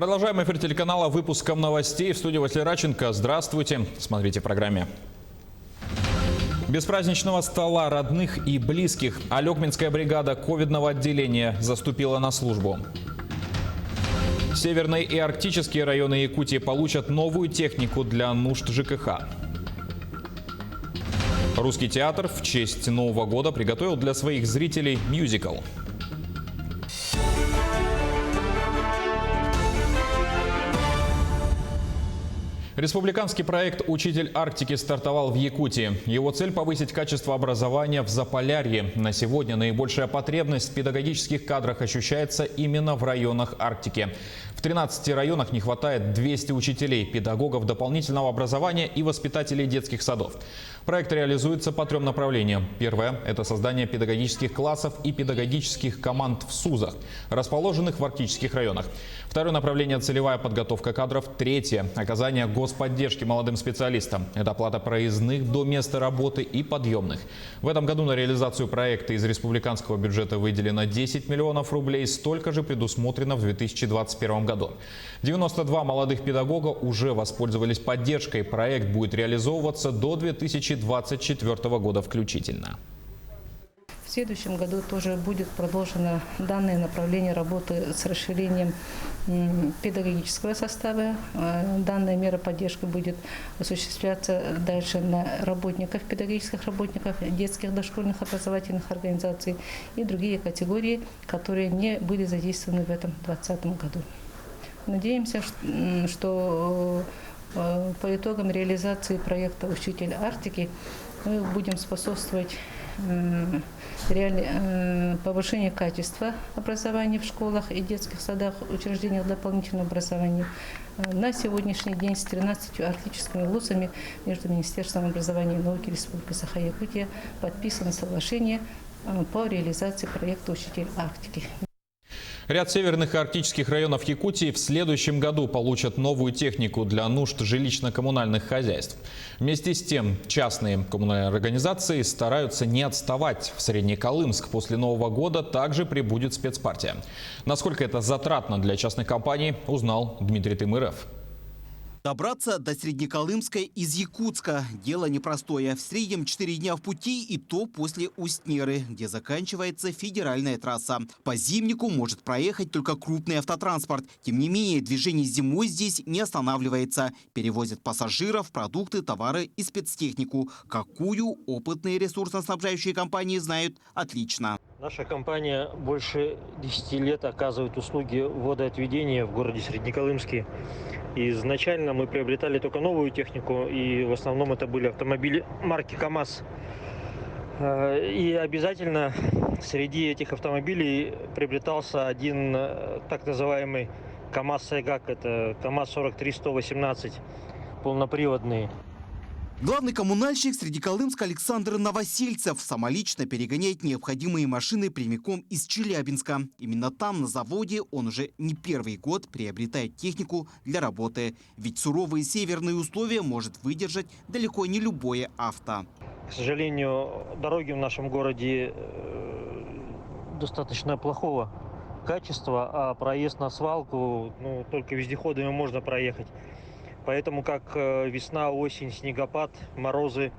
Продолжаем эфир телеканала выпуском новостей. В студии Василий Раченко. Здравствуйте. Смотрите в программе. Без праздничного стола родных и близких Алекминская бригада ковидного отделения заступила на службу. Северные и арктические районы Якутии получат новую технику для нужд ЖКХ. Русский театр в честь Нового года приготовил для своих зрителей мюзикл. Республиканский проект «Учитель Арктики» стартовал в Якутии. Его цель – повысить качество образования в Заполярье. На сегодня наибольшая потребность в педагогических кадрах ощущается именно в районах Арктики. В 13 районах не хватает 200 учителей, педагогов дополнительного образования и воспитателей детских садов. Проект реализуется по 3 направлениям. Первое – это создание педагогических классов и педагогических команд в СУЗах, расположенных в арктических районах. Второе направление – целевая подготовка кадров. Третье – оказание господдержки молодым специалистам. Это оплата проездных до места работы и подъемных. В этом году на реализацию проекта из республиканского бюджета выделено 10 миллионов рублей, столько же предусмотрено в 2021 году. 92 молодых педагога уже воспользовались поддержкой. Проект будет реализовываться до 2024 года включительно. В следующем году тоже будет продолжено данное направление работы с расширением педагогического состава. Данная мера поддержки будет осуществляться дальше на работников, педагогических работников, детских дошкольных образовательных организаций и другие категории, которые не были задействованы в этом 2020 году. Надеемся, что по итогам реализации проекта «Учитель Арктики» мы будем способствовать повышению качества образования в школах и детских садах, учреждениях дополнительного образования. На сегодняшний день с 13 арктическими вузами между Министерством образования и науки Республики Саха-Якутия подписано соглашение по реализации проекта «Учитель Арктики». Ряд северных и арктических районов Якутии в следующем году получат новую технику для нужд жилищно-коммунальных хозяйств. Вместе с тем, частные коммунальные организации стараются не отставать. В Среднеколымск после Нового года также прибудет спецпартия. Насколько это затратно для частных компаний, узнал Дмитрий Тымыров. Добраться до Среднеколымска из Якутска – дело непростое. В среднем 4 дня в пути, и то после Устнеры, где заканчивается федеральная трасса. По Зимнику может проехать только крупный автотранспорт. Тем не менее, движение зимой здесь не останавливается. Перевозят пассажиров, продукты, товары и спецтехнику. Какую опытные ресурсно-снабжающие компании знают отлично. Наша компания больше 10 лет оказывает услуги водоотведения в городе Среднеколымске. Изначально мы приобретали только новую технику, и в основном это были автомобили марки КАМАЗ. И обязательно среди этих автомобилей приобретался один так называемый КАМАЗ Сайгак, это КАМАЗ-43-118, полноприводный. Главный коммунальщик Среднеколымска Александр Новосельцев самолично перегоняет необходимые машины прямиком из Челябинска. Именно там, на заводе, он уже не первый год приобретает технику для работы. Ведь суровые северные условия может выдержать далеко не любое авто. К сожалению, дороги в нашем городе достаточно плохого качества, а проезд на свалку только вездеходами можно проехать. Поэтому как весна, осень, снегопад, морозы,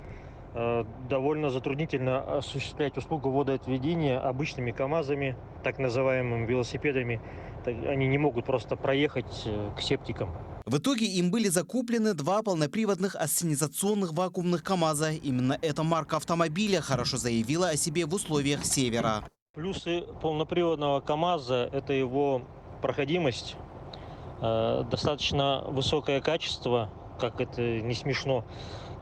довольно затруднительно осуществлять услугу водоотведения обычными КАМАЗами, так называемыми велосипедами. Они не могут просто проехать к септикам. В итоге им были закуплены 2 полноприводных ассенизационных вакуумных КАМАЗа. Именно эта марка автомобиля хорошо заявила о себе в условиях севера. Плюсы полноприводного КАМАЗа – это его проходимость. Достаточно высокое качество, как это не смешно,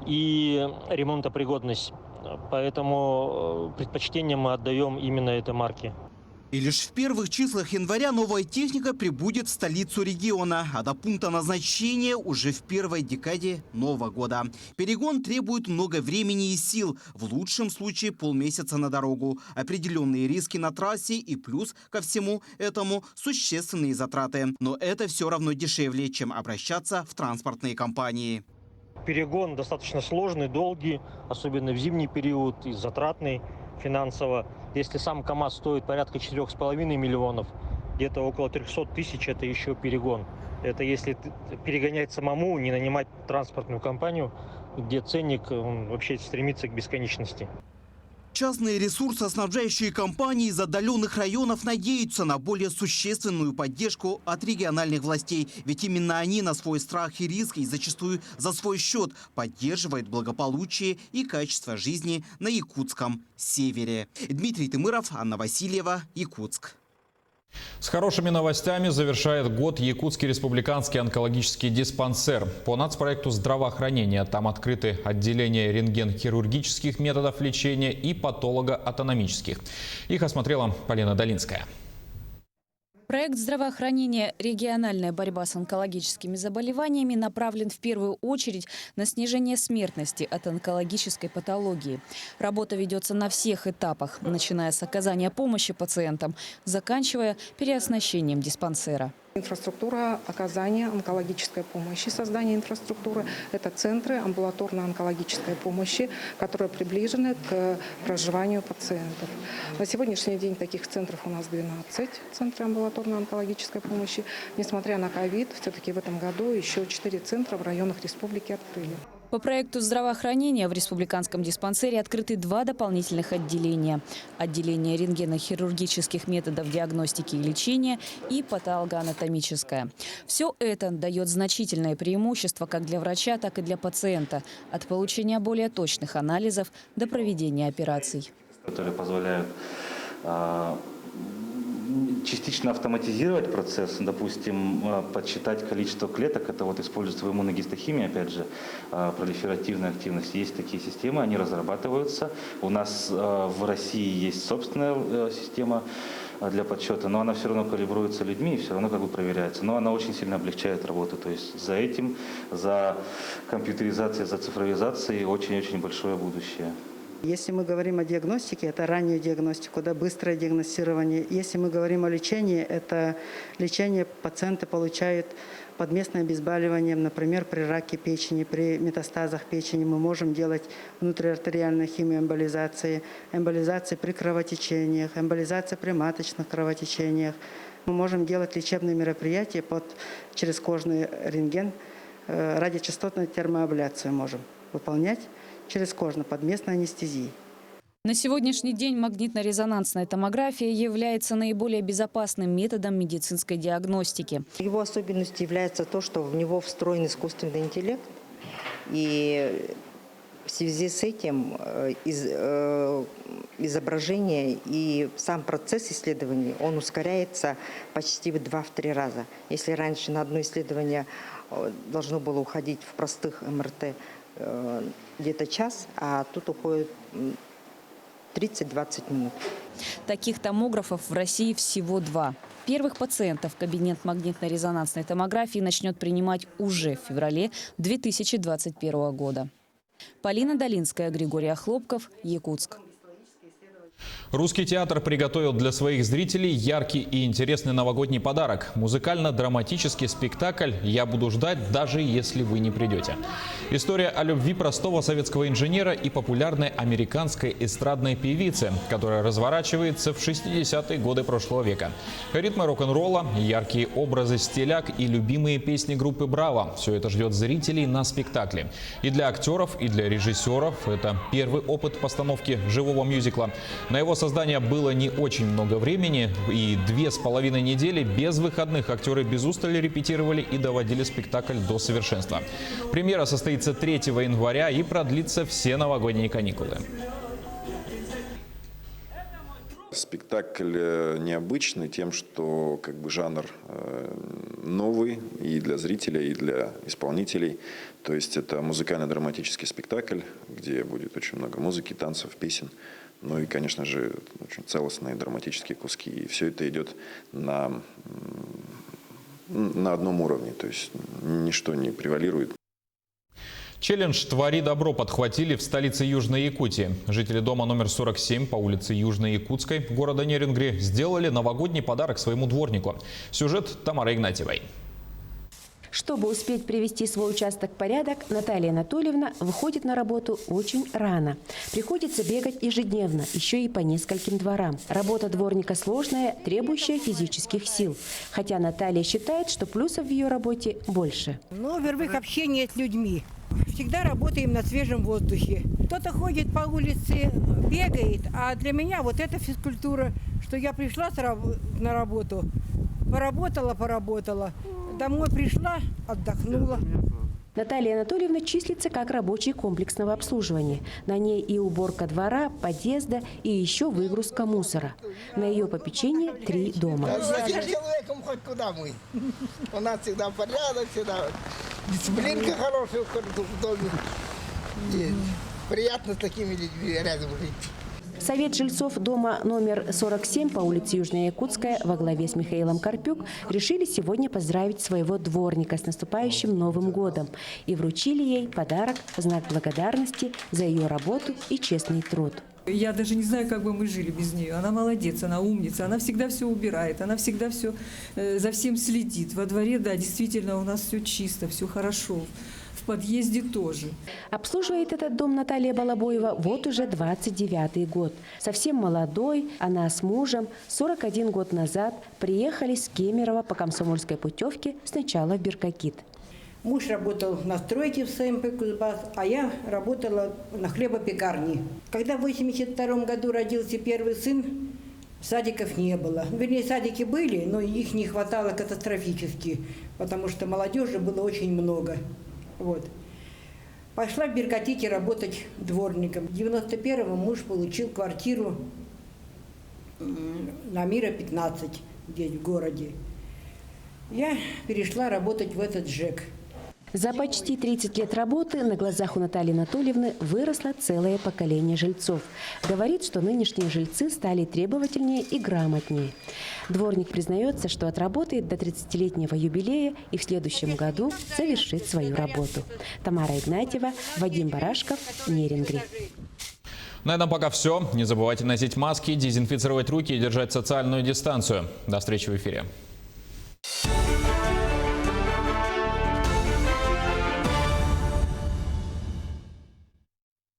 и ремонтопригодность. Поэтому предпочтение мы отдаем именно этой марке. И лишь в первых числах января новая техника прибудет в столицу региона, а до пункта назначения уже в первой декаде Нового года. Перегон требует много времени и сил, в лучшем случае полмесяца на дорогу. Определенные риски на трассе и плюс ко всему этому существенные затраты. Но это все равно дешевле, чем обращаться в транспортные компании. Перегон достаточно сложный, долгий, особенно в зимний период, и затратный финансово. Если сам КАМАЗ стоит порядка 4,5 миллионов, где-то около 300 тысяч – это еще перегон. Это если перегонять самому, не нанимать транспортную компанию, где ценник он вообще стремится к бесконечности. Частные ресурсоснабжающие компании из отдаленных районов надеются на более существенную поддержку от региональных властей. Ведь именно они на свой страх и риск и зачастую за свой счет поддерживают благополучие и качество жизни на якутском севере. Дмитрий Тымыров, Анна Васильева, Якутск. С хорошими новостями завершает год Якутский республиканский онкологический диспансер. По нацпроекту здравоохранения там открыты отделения рентген-хирургических методов лечения и патолого-анатомических. Их осмотрела Полина Долинская. Проект здравоохранения «Региональная борьба с онкологическими заболеваниями» направлен в первую очередь на снижение смертности от онкологической патологии. Работа ведется на всех этапах, начиная с оказания помощи пациентам, заканчивая переоснащением диспансера. Инфраструктура оказания онкологической помощи, создание инфраструктуры – это центры амбулаторной онкологической помощи, которые приближены к проживанию пациентов. На сегодняшний день таких центров у нас 12 центров амбулаторной онкологической помощи. Несмотря на ковид, все-таки в этом году еще 4 центра в районах республики открыли. По проекту здравоохранения в республиканском диспансере открыты 2 дополнительных отделения. Отделение рентгенно-хирургических методов диагностики и лечения и патологоанатомическое. Все это дает значительное преимущество как для врача, так и для пациента. От получения более точных анализов до проведения операций. Которые позволяют частично автоматизировать процесс, допустим, подсчитать количество клеток. Это вот используется в иммуногистохимии, опять же, пролиферативная активность. Есть такие системы, они разрабатываются. У нас в России есть собственная система для подсчета, но она все равно калибруется людьми и все равно как бы проверяется. Но она очень сильно облегчает работу. То есть за этим, за компьютеризацией, за цифровизацией очень-очень большое будущее. Если мы говорим о диагностике, это раннюю диагностику, да, быстрое диагностирование. Если мы говорим о лечении, это лечение пациенты получают подместное обезболивание, например, при раке печени, при метастазах печени. Мы можем делать внутриартериальную химиоэмболизации, эмболизации при кровотечениях, эмболизация при маточных кровотечениях. Мы можем делать лечебные мероприятия через кожный рентген, радиочастотную термоабляцию можем выполнять через кожно-подместной анестезии. На сегодняшний день магнитно-резонансная томография является наиболее безопасным методом медицинской диагностики. Его особенностью является то, что в него встроен искусственный интеллект. И в связи с этим изображение и сам процесс исследований, он ускоряется почти в 2-3 раза. Если раньше на одно исследование должно было уходить в простых МРТ где-то час, а тут уходит 30-20 минут. Таких томографов в России всего 2. Первых пациентов кабинет магнитно-резонансной томографии начнет принимать уже в феврале 2021 года. Полина Долинская, Григорий Охлопков, Якутск. Русский театр приготовил для своих зрителей яркий и интересный новогодний подарок. Музыкально-драматический спектакль «Я буду ждать, даже если вы не придете». История о любви простого советского инженера и популярной американской эстрадной певицы, которая разворачивается в 60-е годы прошлого века. Ритмы рок-н-ролла, яркие образы стиляк и любимые песни группы «Браво» – все это ждет зрителей на спектакле. И для актеров, и для режиссеров это первый опыт постановки живого мюзикла. На его создание было не очень много времени, и 2,5 недели без выходных актеры без устали репетировали и доводили спектакль до совершенства. Премьера состоится 3 января и продлится все новогодние каникулы. Спектакль необычный тем, что как бы жанр новый и для зрителей, и для исполнителей. То есть это музыкально-драматический спектакль, где будет очень много музыки, танцев, песен. Ну и, конечно же, очень целостные драматические куски. И все это идет на одном уровне, то есть ничто не превалирует. Челлендж «Твори добро» подхватили в столице Южной Якутии. Жители дома номер 47 по улице Южной Якутской города Нерюнгри сделали новогодний подарок своему дворнику. Сюжет Тамары Игнатьевой. Чтобы успеть привести свой участок в порядок, Наталья Анатольевна выходит на работу очень рано. Приходится бегать ежедневно, еще и по нескольким дворам. Работа дворника сложная, требующая физических сил. Хотя Наталья считает, что плюсов в ее работе больше. Ну, во-первых, общение с людьми. Всегда работаем на свежем воздухе. Кто-то ходит по улице, бегает, а для меня вот эта физкультура, что я пришла на работу, поработала, домой пришла, отдохнула. Наталья Анатольевна числится как рабочий комплексного обслуживания. На ней и уборка двора, подъезда, и еще выгрузка мусора. На ее попечении 3 дома. С этим человеком хоть куда мы. У нас всегда порядок, всегда дисциплинка хорошая в доме. И приятно с такими людьми рядом жить. Совет жильцов дома номер 47 по улице Южная Якутская во главе с Михаилом Карпюк решили сегодня поздравить своего дворника с наступающим Новым годом и вручили ей подарок в знак благодарности за ее работу и честный труд. Я даже не знаю, как бы мы жили без нее. Она молодец, она умница, она всегда все убирает, она всегда все за всем следит. Во дворе, да, действительно у нас все чисто, все хорошо. В подъезде тоже. Обслуживает этот дом Наталья Балабоева вот уже 29-й год. Совсем молодой, она с мужем 41 год назад приехали с Кемерово по комсомольской путевке сначала в Беркокит. Муж работал на стройке в СМП «Кузбасс», а я работала на хлебопекарне. Когда в 1982 году родился первый сын, садиков не было. Вернее, садики были, но их не хватало катастрофически, потому что молодежи было очень много. Вот. Пошла в Беркоките работать дворником. В 91-м муж получил квартиру на Мира 15, здесь в городе. Я перешла работать в этот ЖЭК. За почти 30 лет работы на глазах у Натальи Анатольевны выросло целое поколение жильцов. Говорит, что нынешние жильцы стали требовательнее и грамотнее. Дворник признается, что отработает до 30-летнего юбилея и в следующем году завершит свою работу. Тамара Игнатьева, Вадим Барашков, Нерінгрі. На этом пока все. Не забывайте носить маски, дезинфицировать руки и держать социальную дистанцию. До встречи в эфире.